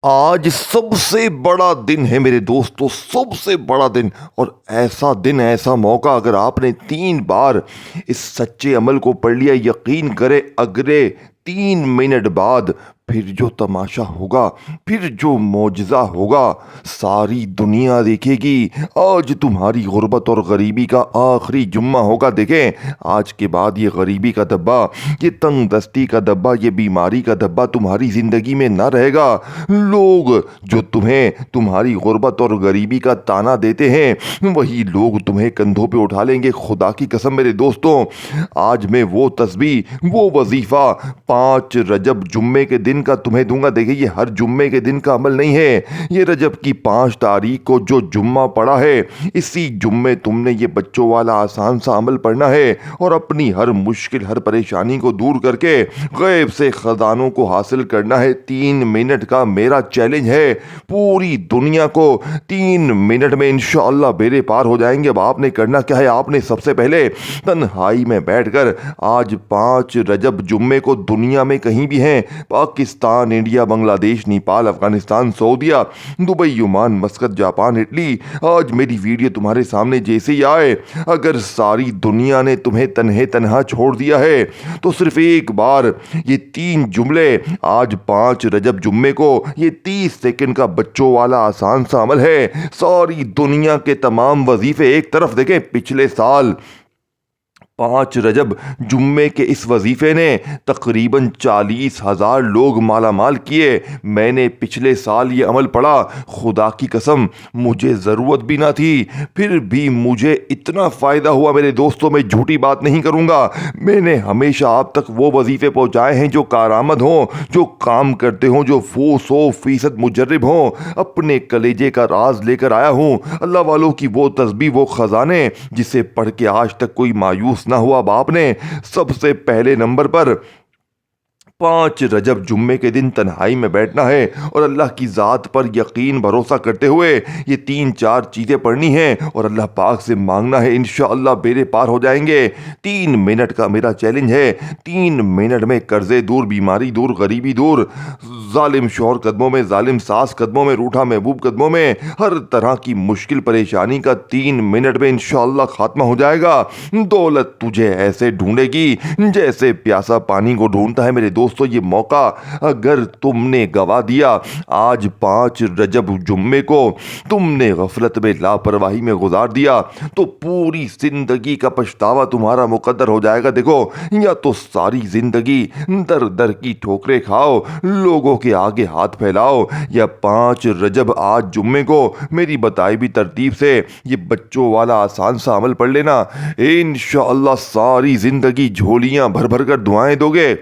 آج سب سے بڑا دن ہے میرے دوستو، سب سے بڑا دن، اور ایسا دن، ایسا موقع، اگر آپ نے 3 بار اس سچے عمل کو پڑھ لیا، یقین کرے اگلے 3 منٹ بعد پھر جو تماشا ہوگا، پھر جو معجزہ ہوگا، ساری دنیا دیکھے گی۔ آج تمہاری غربت اور غریبی کا آخری جمعہ ہوگا۔ دیکھیں، آج کے بعد یہ غریبی کا دبا، یہ تنگ دستی کا دبا، یہ بیماری کا دبا تمہاری زندگی میں نہ رہے گا۔ لوگ جو تمہیں تمہاری غربت اور غریبی کا تانا دیتے ہیں، وہی لوگ تمہیں کندھوں پہ اٹھا لیں گے۔ خدا کی قسم میرے دوستوں، آج میں وہ تسبیح، وہ وظیفہ 5 رجب جمعے کے دن کا تمہیں دوں گا۔ دیکھیں، یہ ہر جمعے کے دن کا عمل نہیں ہے، یہ رجب کی 5 تاریخ کو جو جمعہ پڑا ہے، اسی جمعے تم نے یہ بچوں والا آسان سا عمل پڑھنا ہے، اور اپنی ہر مشکل، ہر پریشانی کو دور کر کے غیب سے خزانوں کو حاصل کرنا ہے۔ 3 منٹ کا میرا چیلنج ہے، پوری دنیا کو 3 منٹ میں انشاءاللہ بیڑے پار ہو جائیں گے۔ اب آپ نے کرنا کیا ہے؟ آپ نے سب سے پہلے تنہائی میں بیٹھ کر آج 5 رجب جمعے کو دنیا میں کہیں بھی ہیں، Pakistan, India, Bangladesh, Nepal, Afghanistan, Saudi, Dubai, Oman, Muscat, Japan, Italy, آج میری ویڈیو تمہارے سامنے جیسے ہی آئے، اگر ساری دنیا نے تمہیں تنہا چھوڑ دیا ہے تو صرف ایک بار یہ 3 جملے، آج 5 رجب جمعے کو، یہ 30 سیکنڈ کا بچوں والا آسان سا عمل ہے۔ ساری دنیا کے تمام وظیفے ایک طرف، دیکھیں پچھلے سال 5 رجب جمعے کے اس وظیفے نے تقریباً 40,000 لوگ مالا مال کیے۔ میں نے پچھلے سال یہ عمل پڑھا، خدا کی قسم مجھے ضرورت بھی نہ تھی، پھر بھی مجھے اتنا فائدہ ہوا میرے دوستوں، میں جھوٹی بات نہیں کروں گا۔ میں نے ہمیشہ آپ تک وہ وظیفے پہنچائے ہیں جو کارآمد ہوں، جو کام کرتے ہوں، جو 100% مجرب ہوں۔ اپنے کلیجے کا راز لے کر آیا ہوں، اللہ والوں کی وہ تسبیح، وہ خزانے جسے پڑھ کے آج تک کوئی مایوس نہ ہوا۔ باپ نے سب سے پہلے نمبر پر 5 رجب جمعے کے دن تنہائی میں بیٹھنا ہے، اور اللہ کی ذات پر یقین بھروسہ کرتے ہوئے یہ 3-4 چیزیں پڑھنی ہیں، اور اللہ پاک سے مانگنا ہے، انشاءاللہ بیڑے پار ہو جائیں گے۔ 3 منٹ کا میرا چیلنج ہے، 3 منٹ میں قرضے دور، بیماری دور، غریبی دور، ظالم شوہر قدموں میں، ظالم ساس قدموں میں، روٹھا محبوب قدموں میں، ہر طرح کی مشکل پریشانی کا 3 منٹ میں انشاءاللہ خاتمہ ہو جائے گا۔ دولت تجھے ایسے ڈھونڈے گی جیسے پیاسا پانی کو ڈھونڈتا ہے میرے دوستو۔ یہ موقع اگر تم نے گوا دیا، آج 5 رجب جمعے کو تم نے غفلت میں، لاپرواہی میں گزار دیا، تو پوری زندگی کا پچھتاوا تمہارا مقدر ہو جائے گا۔ دیکھو، یا تو ساری زندگی در در کی ٹھوکریں کھاؤ، لوگوں کے آگے ہاتھ پھیلاؤ، یا 5 رجب آج جمعے کو میری بتائی بھی ترتیب سے یہ بچوں والا آسان سا عمل پڑھ لینا، انشاءاللہ ساری زندگی جھولیاں بھر بھر کر دعائیں دو گے۔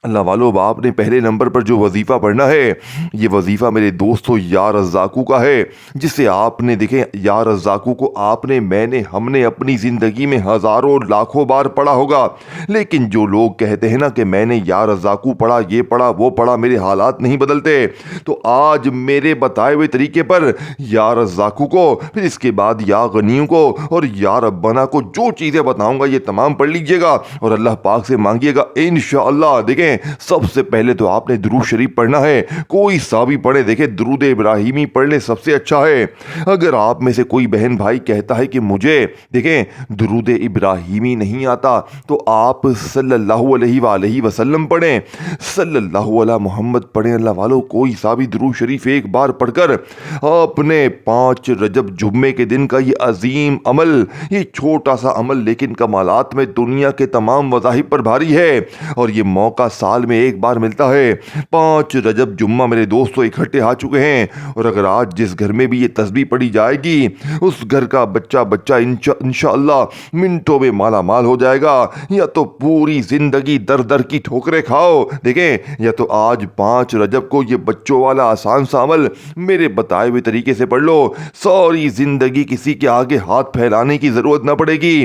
اللہ والو، آپ نے پہلے نمبر پر جو وظیفہ پڑھنا ہے، یہ وظیفہ میرے دوستو یا رزاقو کا ہے، جسے آپ نے، دیکھیں یا رزاقو کو آپ نے، میں نے، ہم نے اپنی زندگی میں ہزاروں لاکھوں بار پڑھا ہوگا، لیکن جو لوگ کہتے ہیں نا کہ میں نے یا رزاقو پڑھا، یہ پڑھا، وہ پڑھا، میرے حالات نہیں بدلتے، تو آج میرے بتائے ہوئے طریقے پر یا رزاقو کو، پھر اس کے بعد یا غنیوں کو، اور یا ربنا کو، جو چیزیں بتاؤں گا یہ تمام پڑھ لیجئے گا، اور اللہ پاک سے مانگیے گا انشاءاللہ۔ دیکھیں، سب سے پہلے تو آپ نے درود شریف پڑھنا ہے، کوئی سا بھی پڑھے، دیکھیں درود ابراہیمی پڑھ لیں، سب سے اچھا ہے۔ اگر آپ میں سے کوئی بہن بھائی کہتا ہے کہ مجھے، دیکھیں درود ابراہیمی نہیں آتا، تو آپ صلی اللہ علیہ وآلہ وسلم پڑھیں، صلی اللہ علیہ محمد پڑھیں۔ اللہ والو، کوئی سا بھی درود شریف ایک بار پڑھ کر آپ نے 5 رجب جمعے کے دن کا یہ عظیم عمل، یہ چھوٹا سا عمل لیکن کمالات میں دنیا کے تمام مذاہب پر بھاری ہے، اور یہ موقع سال میں ایک بار ملتا ہے۔ 5 رجب جمعہ میرے دوستو اکٹھے آ چکے ہیں، اور اگر آج جس گھر میں بھی یہ تسبیح پڑھی جائے گی، اس گھر کا بچہ انشاءاللہ منٹوں میں مالا مال ہو جائے گا، یا تو پوری زندگی در در کی ٹھوکریں کھاؤ، دیکھیں، یا تو آج 5 رجب کو یہ بچوں والا آسان سا عمل میرے بتائے ہوئے طریقے سے پڑھ لو، ساری زندگی کسی کے آگے ہاتھ پھیلانے کی ضرورت نہ پڑے گی،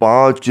5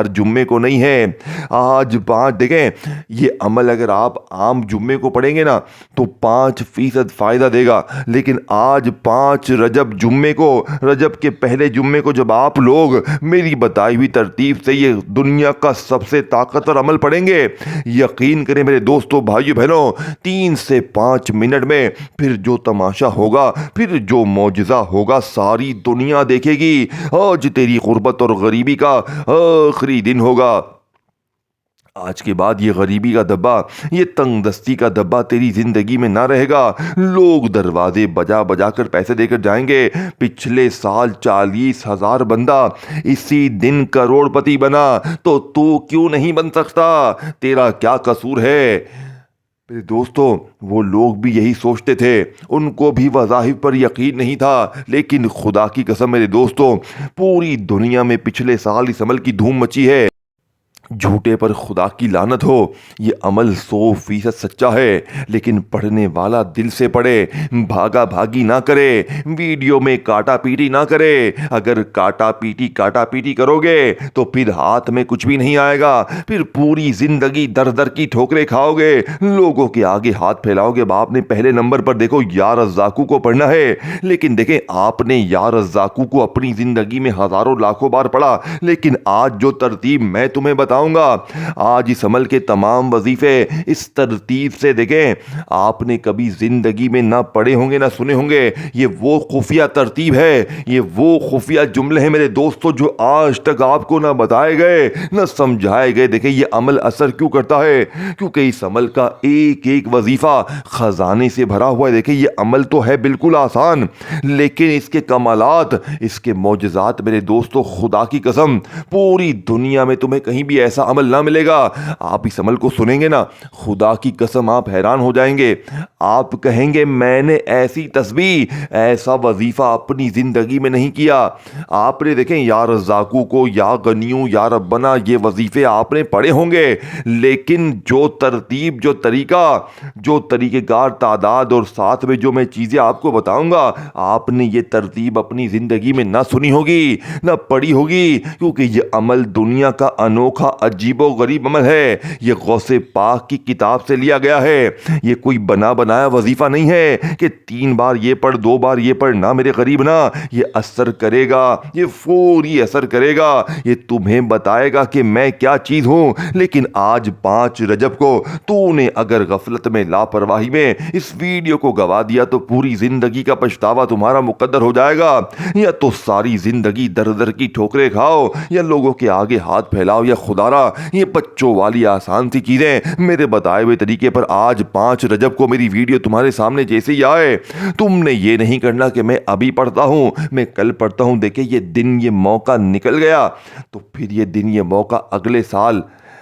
ہر جمعے کو نہیں ہے. آج 5 دیکھیں یہ عمل اگر آپ عام جمعے کو پڑھیں گے نا تو 5% فائدہ دے گا، لیکن آج 5 رجب جمعے کو، رجب کے پہلے جمعے کو جب آپ لوگ میری بتائی ہوئی ترتیب سے یہ دنیا کا سب سے طاقتور عمل پڑھیں گے، یقین کریں میرے دوستوں بھائیو بہنوں، 3 سے 5 منٹ میں پھر جو تماشا ہوگا، پھر جو معجزہ ہوگا ساری دنیا دیکھے گی. آج تیری غربت اور غریبی کا آخری دن ہوگا. آج کے بعد یہ غریبی کا دبا، یہ تنگ دستی کا دبا تیری زندگی میں نہ رہے گا. لوگ دروازے بجا بجا کر پیسے دے کر جائیں گے. پچھلے سال 40,000 بندہ اسی دن کروڑ پتی بنا، تو کیوں نہیں بن سکتا؟ تیرا کیا قصور ہے؟ میرے دوستو وہ لوگ بھی یہی سوچتے تھے، ان کو بھی وظائف پر یقین نہیں تھا، لیکن خدا کی قسم میرے دوستو پوری دنیا میں پچھلے سال اس عمل کی دھوم مچی ہے. جھوٹے پر خدا کی لعنت ہو، یہ عمل 100% سچا ہے، لیکن پڑھنے والا دل سے پڑھے، بھاگا بھاگی نہ کرے، ویڈیو میں کاٹا پیٹی نہ کرے. اگر کاٹا پیٹی کرو گے تو پھر ہاتھ میں کچھ بھی نہیں آئے گا، پھر پوری زندگی در در کی ٹھوکریں کھاؤ گے، لوگوں کے آگے ہاتھ پھیلاؤ گے. آپ نے پہلے نمبر پر دیکھو یا رزاقو کو پڑھنا ہے، لیکن دیکھیں آپ نے یا رزاقو کو اپنی زندگی میں ہزاروں لاکھوں بار پڑھا، لیکن آج جو ترتیب میں تمہیں بتاؤں گا، آج اس عمل کے تمام وظیفے اس ترتیب سے دیکھیں آپ نے کبھی زندگی میں نہ پڑھے ہوں گے نہ سنے ہوں گے. یہ وہ خفیہ ترتیب ہے، یہ وہ خفیہ جملے ہیں میرے دوستو جو آج تک آپ کو نہ بتائے گئے نہ سمجھائے گئے. دیکھیں یہ عمل اثر کیوں کرتا ہے؟ کیونکہ اس عمل کا ایک ایک وظیفہ خزانے سے بھرا ہوا ہے. دیکھیں یہ عمل تو ہے بالکل آسان، لیکن اس کے کمالات، اس کے معجزات میرے دوستو خدا کی قسم پوری دنیا میں تمہیں کہیں بھی ایسا عمل نہ ملے گا. آپ اس عمل کو سنیں گے نا خدا کی قسم آپ حیران ہو جائیں گے. آپ کہیں گے میں نے ایسی تسبیح، ایسا وظیفہ اپنی زندگی میں نہیں کیا. آپ نے دیکھیں یا رزاقو کو، یا غنیوں، یا ربنا، یہ وظیفے آپ نے پڑھے ہوں گے، لیکن جو ترتیب، جو طریقہ، جو طریقہ کار، تعداد اور ساتھ میں جو میں چیزیں آپ کو بتاؤں گا، آپ نے یہ ترتیب اپنی زندگی میں نہ سنی ہوگی نہ پڑھی ہوگی. کیونکہ یہ عمل دنیا کا انوکھا عجیب و غریب عمل ہے. یہ غوث پاک کی کتاب سے لیا گیا ہے. یہ کوئی بنا بنایا وظیفہ نہیں ہے کہ 3 بار یہ پڑھ 2 بار یہ پڑھ. نہ میرے غریب نہ، یہ اثر کرے گا، یہ فوری اثر کرے گا. یہ تمہیں بتائے گا کہ میں کیا چیز ہوں. لیکن آج 5 رجب کو تو نے اگر غفلت میں، لاپرواہی میں اس ویڈیو کو گوا دیا تو پوری زندگی کا پچھتاوا تمہارا مقدر ہو جائے گا. یا تو ساری زندگی در در کی ٹھوکریں کھاؤ، یا لوگوں کے آگے ہاتھ پھیلاؤ، یا خدا را یہ بچوں والی آسان سی چیزیں میرے بتائے ہوئے طریقے پر آج 5 رجب کو میری ویڈیو تمہارے سامنے جیسے ہی آئے، تم نے یہ نہیں کرنا کہ میں ابھی پڑھتا ہوں، میں کل پڑھتا ہوں. دیکھیں یہ دن، یہ موقع نکل گیا تو پھر یہ دن، یہ موقع اگلے سال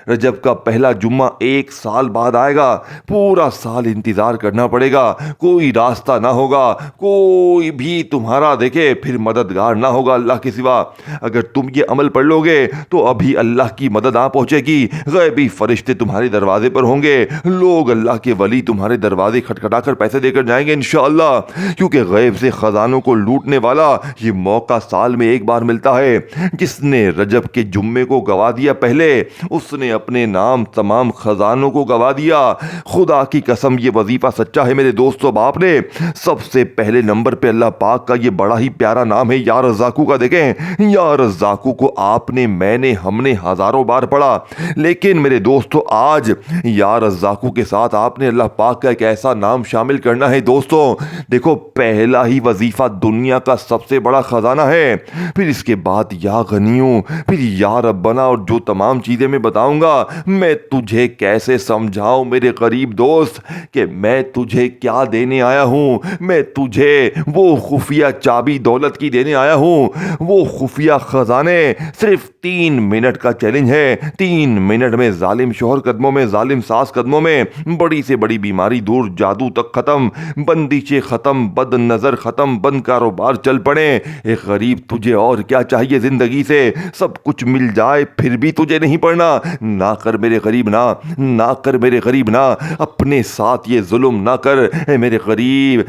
رجب کا پہلا جمعہ 1 سال بعد آئے گا. پورا سال انتظار کرنا پڑے گا، کوئی راستہ نہ ہوگا، کوئی بھی تمہارا دیکھے پھر مددگار نہ ہوگا اللہ کے سوا. اگر تم یہ عمل پڑھ لو گے تو ابھی اللہ کی مدد آ پہنچے گی. غیبی فرشتے تمہارے دروازے پر ہوں گے، لوگ اللہ کے ولی تمہارے دروازے کھٹکھٹا کر پیسے دے کر جائیں گے انشاءاللہ. کیونکہ غیب سے خزانوں کو لوٹنے والا یہ موقع سال میں 1 بار ملتا ہے. جس نے رجب کے جمعے کو گوا دیا پہلے، اس نے اپنے نام تمام خزانوں کو گوا دیا. خدا کی قسم یہ وظیفہ سچا ہے میرے دوستو. باپ نے سب سے پہلے نمبر پہ اللہ پاک کا یہ بڑا ہی پیارا نام ہے یا رزاقو کا. دیکھیں یا رزاقو کو آپ نے، میں نے، ہم نے ہزاروں بار پڑھا، لیکن میرے دوستو آج یا رزاقو کے ساتھ آپ نے اللہ پاک کا ایک ایسا نام شامل کرنا ہے. دوستو دیکھو پہلا ہی وظیفہ دنیا کا سب سے بڑا خزانہ ہے، پھر اس کے بعد یا غنیوں، پھر یا ربنا، اور جو تمام چیزیں میں بتاؤں گا میں تجھے کیسے سمجھاؤں میرے غریب دوست کہ میں تجھے کیا دینے آیا ہوں. میں تجھے وہ خفیہ چابی دولت کی دینے آیا ہوں، وہ خفیہ خزانے. صرف 3 منٹ کا چیلنج ہے. 3 منٹ میں ظالم شوہر قدموں میں، ظالم ساس قدموں میں، بڑی سے بڑی بیماری دور، جادو تک ختم، بندشیں ختم، بد نظر ختم، بند کاروبار چل پڑے. ایک غریب تجھے اور کیا چاہیے زندگی سے؟ سب کچھ مل جائے پھر بھی تجھے نہیں پڑھنا. نہ کر میرے غریب نہ کر میرے غریب نہ، اپنے ساتھ یہ ظلم نہ کر اے میرے غریب،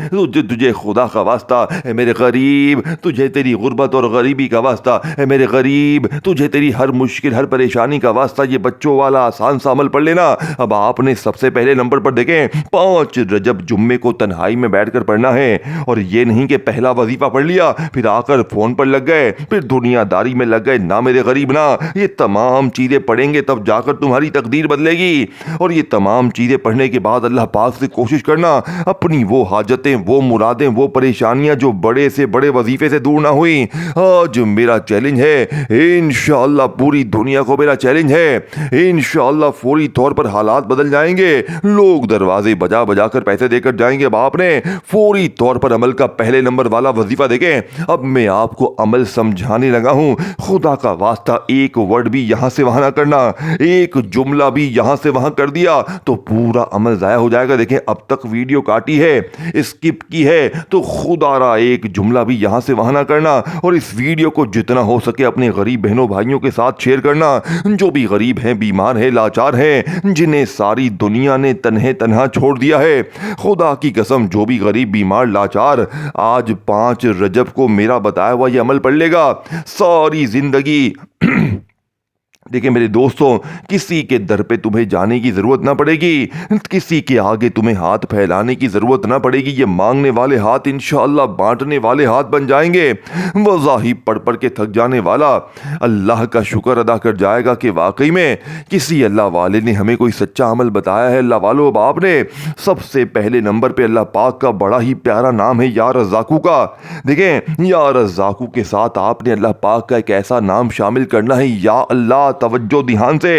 تجھے خدا کا واسطہ اے میرے غریب، تجھے تیری غربت اور غریبی کا واسطہ اے میرے غریب، تجھے تیری ہر مشکل ہر پریشانی کا واسطہ، یہ بچوں والا آسان سا عمل پڑھ لینا۔ اب آپ نے سب سے پہلے نمبر پر دیکھیں 5 رجب جمعے کو تنہائی میں بیٹھ کر پڑھنا ہے، اور یہ نہیں کہ پہلا وظیفہ پڑھ لیا پھر آ کر فون پر لگ گئے، پھر دنیا داری میں لگ گئے، نہ میرے غریب نہ، یہ تمام چیزیں پڑھیں گے تب جا کر تمہاری تقدیر بدلے گی۔ اور یہ تمام چیزیں پڑھنے کے بعد اللہ پاک سے کوشش کرنا اپنی وہ حاجتیں، وہ مرادیں، وہ پریشانیاں جو بڑے سے بڑے وظیفے سے دور نہ ہوئی۔ آج میرا چیلنج ہے، انشاءاللہ پوری دنیا کو میرا چیلنج ہے، انشاءاللہ فوری طور پر حالات بدل جائیں گے، لوگ دروازے بجا بجا کر پیسے دے کر جائیں گے۔ اب آپ نے فوری طور پر عمل کا پہلے نمبر والا وظیفہ دیکھیں۔ اب میں آپ کو عمل سمجھانے لگا ہوں، خدا کا واسطہ ایک ورڈ بھی یہاں سے وہاں نہ کرنا، ایک جملہ بھی یہاں سے وہاں کر دیا تو پورا عمل ضائع ہو جائے گا۔ دیکھیں اب تک ویڈیو کاٹی ہے، اسکپ کی ہے، تو خدا را ایک جملہ بھی یہاں سے وہاں نہ کرنا، اور اس ویڈیو کو جتنا ہو سکے اپنے غریب بہنوں بھائیوں کے ساتھ شیئر کرنا، جو بھی غریب ہیں، بیمار ہیں، لاچار ہیں، جنہیں ساری دنیا نے تنہا چھوڑ دیا ہے۔ خدا کی قسم جو بھی غریب بیمار لاچار آج 5 رجب کو میرا بتایا ہوا یہ عمل پڑھ لے گا، ساری زندگی دیکھیں میرے دوستوں، کسی کے در پہ تمہیں جانے کی ضرورت نہ پڑے گی، کسی کے آگے تمہیں ہاتھ پھیلانے کی ضرورت نہ پڑے گی، یہ مانگنے والے ہاتھ انشاءاللہ بانٹنے والے ہاتھ بن جائیں گے۔ وظائف پڑھ کے تھک جانے والا اللہ کا شکر ادا کر جائے گا کہ واقعی میں کسی اللہ والے نے ہمیں کوئی سچا عمل بتایا ہے۔ اللہ والو، اب آپ نے سب سے پہلے نمبر پہ اللہ پاک کا بڑا ہی پیارا نام ہے یا رزاقو کا۔ دیکھیں یا رزاقو کے ساتھ آپ نے اللہ پاک کا ایک ایسا نام شامل کرنا ہے، یا اللہ، توجہ دھیان سے،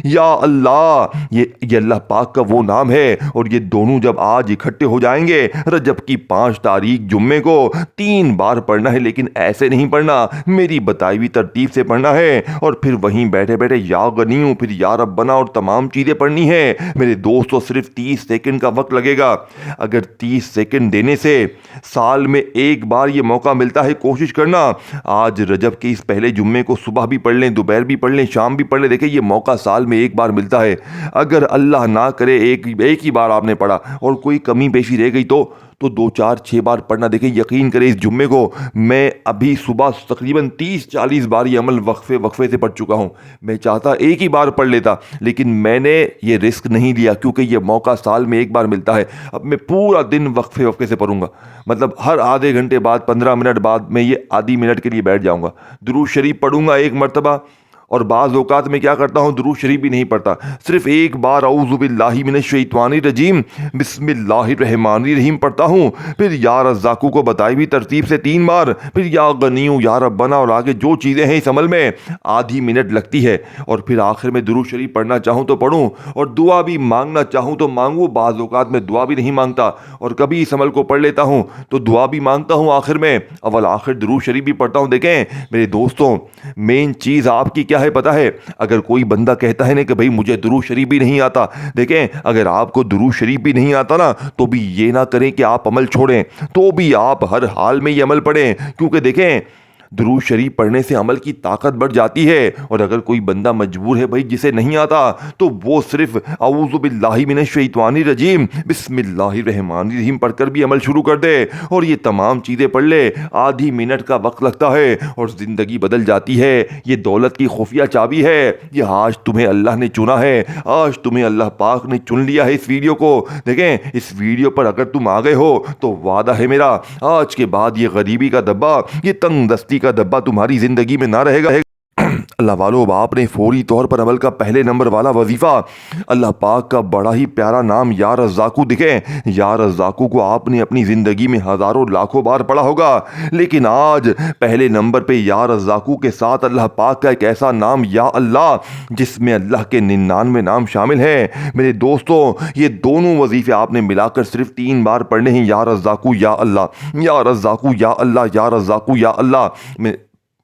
یا اللہ، یہ اللہ پاک کا وہ نام ہے، اور یہ دونوں جب آج اکٹھے ہو جائیں گے رجب کی 5 تاریخ جمعے کو 3 بار پڑھنا ہے، لیکن ایسے نہیں پڑھنا، میری بتائی ہوئی ترتیب سے پڑھنا ہے، اور پھر وہیں بیٹھے بیٹھے یا غنیوں، پھر یا ربنا اور تمام چیزیں پڑھنی ہے۔ میرے دوستو صرف 30 سیکنڈ کا وقت لگے گا، اگر 30 سیکنڈ دینے سے سال میں ایک بار یہ موقع ملتا ہے، کوشش کرنا آج رجب کے اس پہلے جمعے کو صبح بھی پڑھ لیں، دوپہر بھی پڑھ لیں، شام بھی پڑھ لیں۔ دیکھیں یہ موقع سال میں ایک بار ملتا ہے، اگر اللہ نہ کرے ایک ہی بار آپ نے پڑھا اور کوئی کمی بیشی رہ گئی تو 2 4 6 بار پڑھنا۔ دیکھیں یقین کریں اس جمعے کو میں ابھی صبح تقریباً 30-40 بار یہ عمل وقفے سے پڑھ چکا ہوں۔ میں چاہتا ایک ہی بار پڑھ لیتا، لیکن میں نے یہ رسک نہیں لیا کیونکہ یہ موقع سال میں ایک بار ملتا ہے۔ اب میں پورا دن وقفے سے پڑھوں گا، مطلب ہر آدھے گھنٹے بعد 15 منٹ بعد میں یہ آدھی منٹ کے لیے بیٹھ جاؤں گا، درود شریف پڑھوں گا 1 مرتبہ، اور بعض اوقات میں کیا کرتا ہوں درود شریف بھی نہیں پڑھتا، صرف ایک بار اعوذ باللہ من الشیطان الرجیم بسم اللہ الرحمن الرحیم پڑھتا ہوں، پھر یا رزاقو کو بتائی ہوئی ترتیب سے 3 بار، پھر یا غنیو، یا ربنا، اور آگے جو چیزیں ہیں اس عمل میں آدھی منٹ لگتی ہے، اور پھر آخر میں درود شریف پڑھنا چاہوں تو پڑھوں، اور دعا بھی مانگنا چاہوں تو مانگوں۔ بعض اوقات میں دعا بھی نہیں مانگتا اور کبھی اس عمل کو پڑھ لیتا ہوں تو دعا بھی مانگتا ہوں، آخر میں اول آخر درود شریف بھی پڑھتا ہوں۔ دیکھیں میرے دوستوں، مین چیز آپ کی کیا ہے پتہ ہے؟ اگر کوئی بندہ کہتا ہے نا کہ بھائی مجھے درود شریف بھی نہیں آتا، دیکھیں اگر آپ کو درود شریف بھی نہیں آتا نا تو بھی یہ نہ کریں کہ آپ عمل چھوڑیں، تو بھی آپ ہر حال میں یہ عمل پڑھیں، کیونکہ دیکھیں درود شریف پڑھنے سے عمل کی طاقت بڑھ جاتی ہے۔ اور اگر کوئی بندہ مجبور ہے بھائی جسے نہیں آتا تو وہ صرف اعوذ باللہ من الشیطان الرجیم بسم اللہ الرحمن الرحیم پڑھ کر بھی عمل شروع کر دے، اور یہ تمام چیزیں پڑھ لے، آدھی منٹ کا وقت لگتا ہے اور زندگی بدل جاتی ہے۔ یہ دولت کی خفیہ چابی ہے، یہ آج تمہیں اللہ نے چنا ہے، آج تمہیں اللہ پاک نے چن لیا ہے اس ویڈیو کو۔ دیکھیں اس ویڈیو پر اگر تم آ گئے ہو تو وعدہ ہے میرا، آج کے بعد یہ غریبی کا دبا، یہ تنگ دستی کا دبا تمہاری زندگی میں نہ رہے گا۔ اللہ والو، آپ نے فوری طور پر عمل کا پہلے نمبر والا وظیفہ اللہ پاک کا بڑا ہی پیارا نام یا رزاقو، دکھیں یا رزاقو کو آپ نے اپنی زندگی میں ہزاروں لاکھوں بار پڑھا ہوگا، لیکن آج پہلے نمبر پہ یا رزاقو کے ساتھ اللہ پاک کا ایک ایسا نام یا اللہ جس میں اللہ کے 99 نام شامل ہیں۔ میرے دوستوں یہ دونوں وظیفے آپ نے ملا کر صرف 3 بار پڑھنے ہیں، یا رزاقو یا اللہ، یا رزاقو یا اللہ، یا رزاقو یا اللہ۔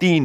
3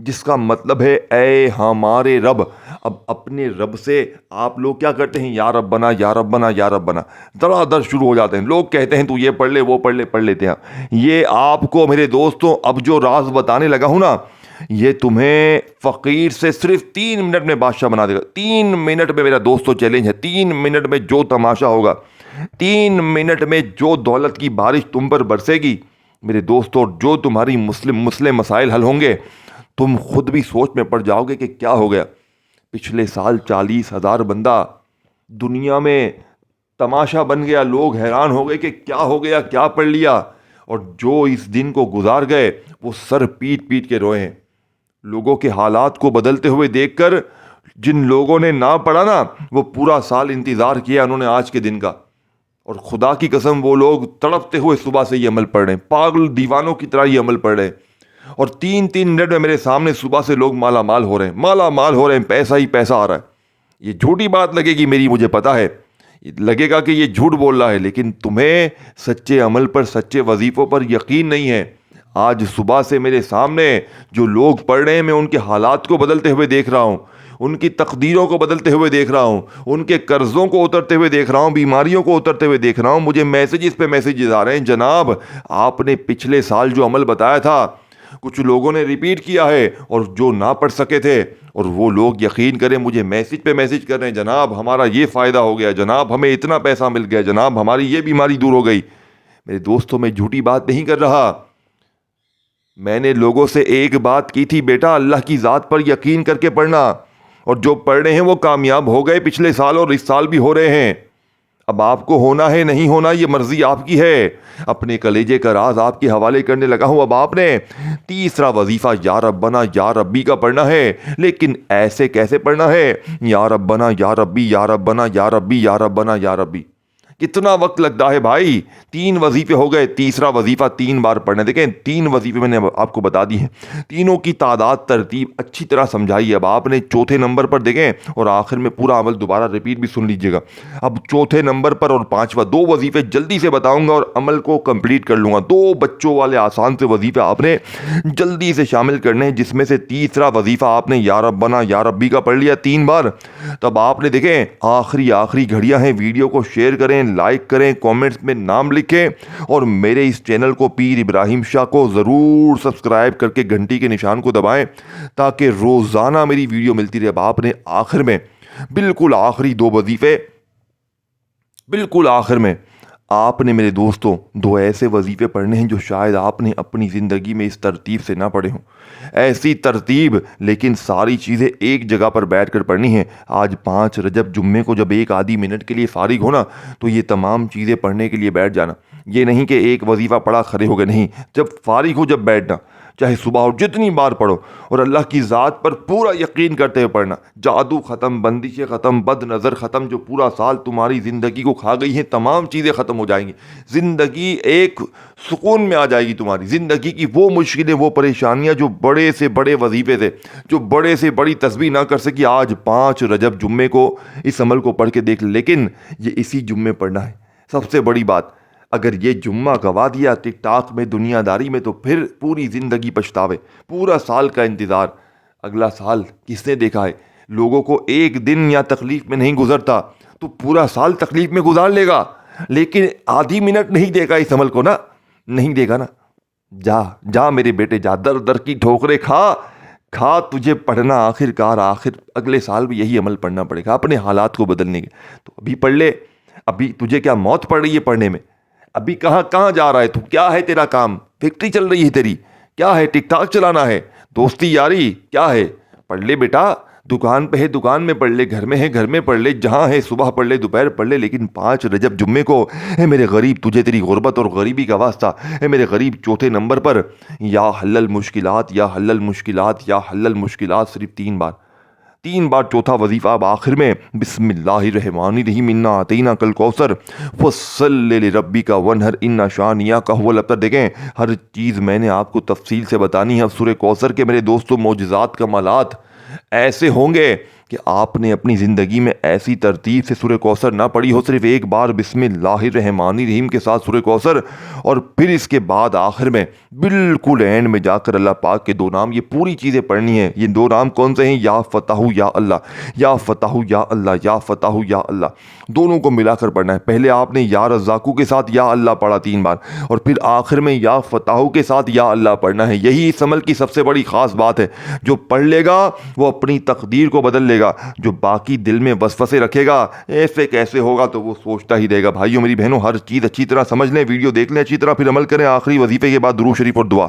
جس کا مطلب ہے اے ہمارے رب۔ اب اپنے رب سے آپ لوگ کیا کرتے ہیں؟ یا رب بنا، یا رب بنا، یا رب بنا، دڑا دڑ شروع ہو جاتے ہیں۔ لوگ کہتے ہیں تو یہ پڑھ لے، وہ پڑھ لے، پڑھ لیتے ہیں۔ یہ آپ کو میرے دوستوں اب جو راز بتانے لگا ہوں نا، یہ تمہیں فقیر سے صرف 3 منٹ میں بادشاہ بنا دے گا۔ 3 منٹ میں میرا دوستوں چیلنج ہے، 3 منٹ میں جو تماشا ہوگا، 3 منٹ میں جو دولت کی بارش تم پر برسے گی میرے دوستوں، جو تمہاری مسلم مسائل حل ہوں گے، تم خود بھی سوچ میں پڑ جاؤ گے کہ کیا ہو گیا۔ پچھلے سال 40,000 بندہ دنیا میں تماشا بن گیا، لوگ حیران ہو گئے کہ کیا ہو گیا، کیا پڑھ لیا، اور جو اس دن کو گزار گئے وہ سر پیٹ پیٹ کے روئے ہیں۔ لوگوں کے حالات کو بدلتے ہوئے دیکھ کر جن لوگوں نے نہ پڑھا نا، وہ پورا سال انتظار کیا انہوں نے آج کے دن کا، اور خدا کی قسم وہ لوگ تڑپتے ہوئے صبح سے یہ عمل پڑھ رہے ہیں، پاگل دیوانوں کی طرح یہ عمل پڑھ رہے ہیں، اور 3 منٹ میں میرے سامنے صبح سے لوگ مالا مال ہو رہے ہیں، مالا مال ہو رہے ہیں، پیسہ ہی پیسہ آ رہا ہے۔ یہ جھوٹی بات لگے گی میری، مجھے پتا ہے، لگے گا کہ یہ جھوٹ بول رہا ہے، لیکن تمہیں سچے عمل پر، سچے وظیفوں پر یقین نہیں ہے۔ آج صبح سے میرے سامنے جو لوگ پڑھ رہے ہیں، میں ان کے حالات کو بدلتے ہوئے دیکھ رہا ہوں، ان کی تقدیروں کو بدلتے ہوئے دیکھ رہا ہوں، ان کے قرضوں کو اترتے ہوئے دیکھ رہا ہوں، بیماریوں کو اترتے ہوئے دیکھ رہا ہوں۔ مجھے میسیجز پہ میسیجز آ رہے ہیں، جناب آپ نے پچھلے سال جو عمل بتایا تھا کچھ لوگوں نے ریپیٹ کیا ہے، اور جو نہ پڑھ سکے تھے، اور وہ لوگ یقین کریں مجھے میسیج پہ میسیج کر رہے ہیں، جناب ہمارا یہ فائدہ ہو گیا، جناب ہمیں اتنا پیسہ مل گیا، جناب ہماری یہ بیماری دور ہو گئی۔ میرے دوستوں میں جھوٹی بات نہیں کر رہا، میں نے لوگوں سے ایک بات کی تھی، بیٹا اللہ کی ذات پر یقین کر کے پڑھنا، اور جو پڑھ رہے ہیں وہ کامیاب ہو گئے پچھلے سال اور اس سال بھی ہو رہے ہیں۔ اب آپ کو ہونا ہے نہیں ہونا یہ مرضی آپ کی ہے۔ اپنے کلیجے کا راز آپ کے حوالے کرنے لگا ہوں۔ اب آپ نے تیسرا وظیفہ یا رب بنا یا ربی کا پڑھنا ہے، لیکن ایسے کیسے پڑھنا ہے؟ یا رب بنا یا ربی، یا رب بنا یا ربی، یا رب بنا یا ربی۔ کتنا وقت لگتا ہے بھائی؟ 3 وظیفے ہو گئے، تیسرا وظیفہ 3 بار پڑھنا۔ دیکھیں 3 وظیفے میں نے آپ کو بتا دی ہیں، تینوں کی تعداد ترتیب اچھی طرح سمجھائی۔ اب آپ نے چوتھے نمبر پر دیکھیں، اور آخر میں پورا عمل دوبارہ ریپیٹ بھی سن لیجئے گا۔ اب چوتھے نمبر پر اور 5واں 2 وظیفے جلدی سے بتاؤں گا اور عمل کو کمپلیٹ کر لوں گا۔ 2 بچوں والے آسان سے وظیفے آپ نے جلدی سے شامل کرنے ہیں، جس میں سے تیسرا وظیفہ آپ نے یا رب بنا یا ربی کا پڑھ لیا 3 بار۔ تب آپ نے دیکھیں آخری گھڑیاں ہیں، ویڈیو کو شیئر کریں، لائک کریں، کومنٹس میں نام لکھیں، اور میرے اس چینل کو پیر ابراہیم شاہ کو ضرور سبسکرائب کر کے گھنٹی کے نشان کو دبائیں، تاکہ روزانہ میری ویڈیو ملتی رہے۔ اب آپ نے آخر میں بالکل آخری 2 وظیفے، بالکل آخر میں آپ نے میرے دوستوں 2 ایسے وظیفے پڑھنے ہیں جو شاید آپ نے اپنی زندگی میں اس ترتیب سے نہ پڑھے ہوں۔ ایسی ترتیب، لیکن ساری چیزیں ایک جگہ پر بیٹھ کر پڑھنی ہیں۔ آج 5 رجب جمعے کو جب 1 آدھی منٹ کے لیے فارغ ہونا، تو یہ تمام چیزیں پڑھنے کے لیے بیٹھ جانا۔ یہ نہیں کہ ایک وظیفہ پڑھا کھڑے ہو گئے، نہیں، جب فارغ ہو جب بیٹھنا، چاہے صبح ہو جتنی بار پڑھو، اور اللہ کی ذات پر پورا یقین کرتے ہوئے پڑھنا۔ جادو ختم، بندشیں ختم، بد نظر ختم، جو پورا سال تمہاری زندگی کو کھا گئی ہیں، تمام چیزیں ختم ہو جائیں گی۔ زندگی ایک سکون میں آ جائے گی تمہاری زندگی کی۔ وہ مشکلیں، وہ پریشانیاں جو بڑے سے بڑے وظیفے تھے، جو بڑے سے بڑی تسبیح نہ کر سکی، آج 5 رجب جمعے کو اس عمل کو پڑھ کے دیکھ لیں۔ لیکن یہ اسی جمعے پڑھنا ہے۔ سب سے بڑی بات، اگر یہ جمعہ گوا دیا ٹک ٹاک میں، دنیا داری میں، تو پھر پوری زندگی پچھتاوے، پورا سال کا انتظار۔ اگلا سال کس نے دیکھا ہے؟ لوگوں کو ایک دن یا تکلیف میں نہیں گزرتا، تو پورا سال تکلیف میں گزار لے گا، لیکن آدھی منٹ نہیں دے گا اس عمل کو نا، نہیں دے گا نا۔ جا میرے بیٹے جا، در در کی ٹھوکریں کھا تجھے پڑھنا آخر اگلے سال بھی یہی عمل پڑھنا پڑے گا اپنے حالات کو بدلنے کے۔ تو ابھی پڑھ لے، ابھی تجھے کیا موت پڑ رہی ہے پڑھنے میں؟ ابھی کہاں جا رہا ہے تو؟ کیا ہے تیرا کام؟ فیکٹری چل رہی ہے تیری؟ کیا ہے ٹک ٹاک چلانا ہے؟ دوستی یاری کیا ہے؟ پڑھ لے بیٹا، دکان پہ ہے دکان میں پڑھ لے، گھر میں ہے گھر میں پڑھ لے، جہاں ہے صبح پڑھ لے، دوپہر پڑھ لے، لیکن 5 رجب جمعے کو اے میرے غریب، تجھے تیری غربت اور غریبی کا واسطہ، اے میرے غریب، چوتھے نمبر پر یا حل المشکلات، یا حل المشکلات، یا حل المشکلات، صرف 3 بار چوتھا وظیفہ۔ اب آخر میں بسم اللہ الرحمن الرحیم، انا اعطیناک الکوثر فصلی لربک وانحر ان شانئک ھو الابتر۔ دیکھیں ہر چیز میں نے آپ کو تفصیل سے بتانی ہے۔ اب سورہ کوثر کے میرے دوستوں معجزات، کمالات ایسے ہوں گے کہ آپ نے اپنی زندگی میں ایسی ترتیب سے سورہ کوثر نہ پڑھی ہو، صرف ایک بار بسم اللہ الرحمن الرحیم کے ساتھ سورہ کوثر، اور پھر اس کے بعد آخر میں بالکل اینڈ میں جا کر اللہ پاک کے 2 نام، یہ پوری چیزیں پڑھنی ہیں۔ یہ 2 نام کون سے ہیں؟ یا فتح یا اللہ، یا فتح یا اللہ، یا فتح یا اللہ، دونوں کو ملا کر پڑھنا ہے۔ پہلے آپ نے یا رزاقو کے ساتھ یا اللہ پڑھا 3 بار، اور پھر آخر میں یا فتح کے ساتھ یا اللہ پڑھنا ہے۔ یہی اس عمل کی سب سے بڑی خاص بات ہے۔ جو پڑھ لے گا وہ اپنی تقدیر کو بدل لے گا، جو باقی دل میں وسوسے رکھے گا ایسے کیسے ہوگا تو وہ سوچتا ہی رہے گا۔ بھائیو میری بہنوں، ہر چیز اچھی طرح سمجھ لیں، ویڈیو دیکھ لیں اچھی طرح، پھر عمل کریں۔ آخری وظیفے کے بعد درود شریف اور دعا۔